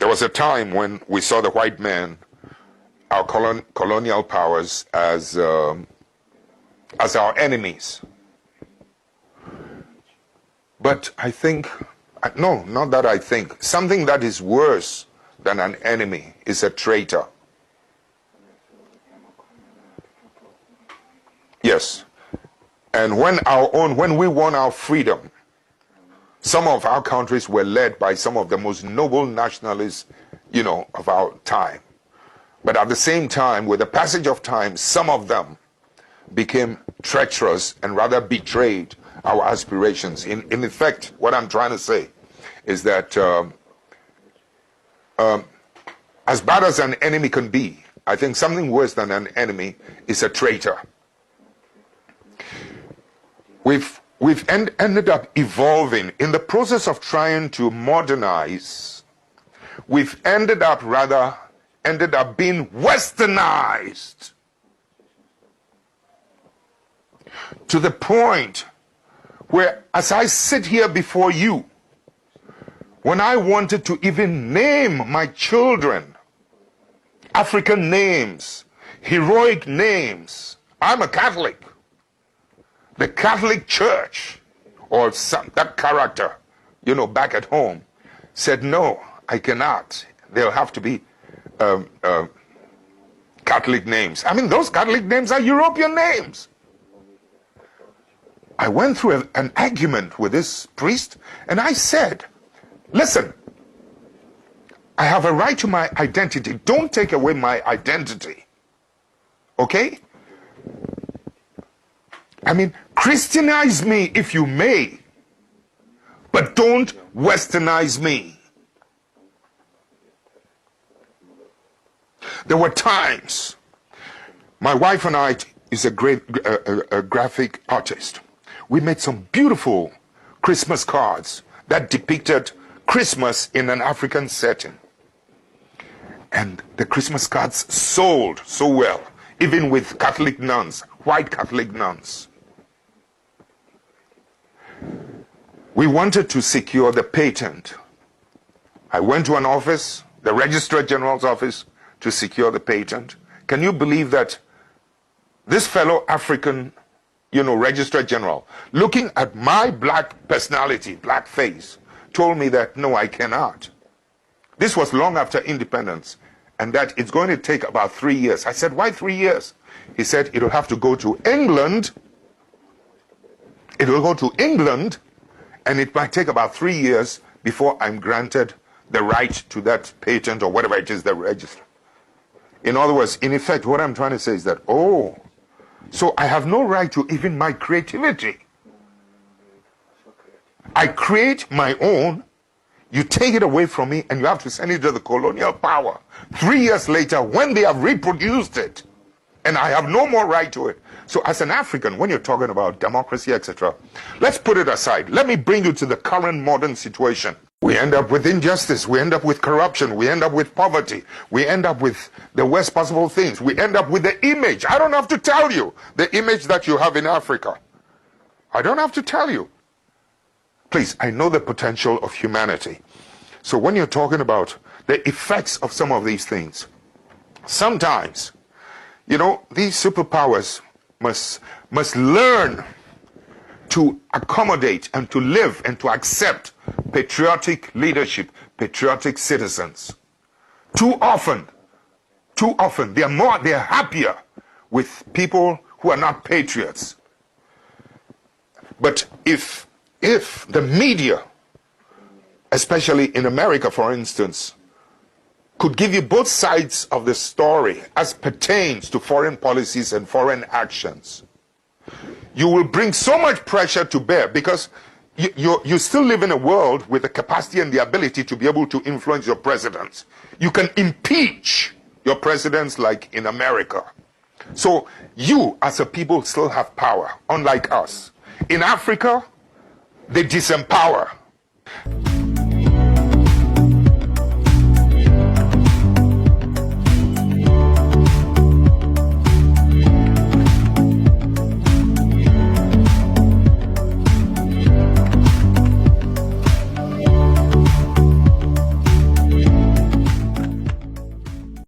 There was a time when we saw the white man, our colonial powers, as our enemies. But I think, no, not that I think, something that is worse than an enemy is a traitor. Yes. And when we won our freedom, some of our countries were led by some of the most noble nationalists, of our time. But at the same time, with the passage of time, some of them became treacherous and rather betrayed our aspirations. In effect, what I'm trying to say is that as bad as an enemy can be, I think something worse than an enemy is a traitor. We've ended up evolving in the process of trying to modernize. We've ended up being westernized to the point where, as I sit here before you, when I wanted to even name my children African names, heroic names, I'm a Catholic. The Catholic Church, or that character, back at home, said, no, I cannot. They'll have to be Catholic names. I mean, those Catholic names are European names. I went through an argument with this priest, and I said, listen, I have a right to my identity. Don't take away my identity. Okay? I mean, Christianize me if you may, but don't westernize me. There were times, my wife and I is a great graphic artist. We made some beautiful Christmas cards that depicted Christmas in an African setting. And the Christmas cards sold so well, even with Catholic nuns, white Catholic nuns. We wanted to secure the patent. I went to an office, the Registrar General's office, to secure the patent. Can you believe that this fellow African, Registrar General, looking at my black personality, black face, told me that, no, I cannot. This was long after independence, and that it's going to take about 3 years. I said, why 3 years? He said, it'll have to go to England. It will go to England, and it might take about 3 years before I'm granted the right to that patent or whatever it is they register. In other words, in effect, what I'm trying to say is that, so I have no right to even my creativity. I create my own, you take it away from me, and you have to send it to the colonial power. 3 years later, when they have reproduced it, and I have no more right to it. So as an African, when you're talking about democracy, etc., let's put it aside. Let me bring you to the current modern situation. We end up with injustice. We end up with corruption. We end up with poverty. We end up with the worst possible things. We end up with the image. I don't have to tell you the image that you have in Africa. I don't have to tell you. Please, I know the potential of humanity. So when you're talking about the effects of some of these things, sometimes, these superpowers must learn to accommodate and to live and to accept patriotic leadership, patriotic citizens. Too often, they're happier with people who are not patriots. But if the media, especially in America, for instance, could give you both sides of the story as pertains to foreign policies and foreign actions, you will bring so much pressure to bear, because you still live in a world with the capacity and the ability to be able to influence your presidents. You can impeach your presidents like in America. So you as a people still have power, unlike us. In Africa, they disempower.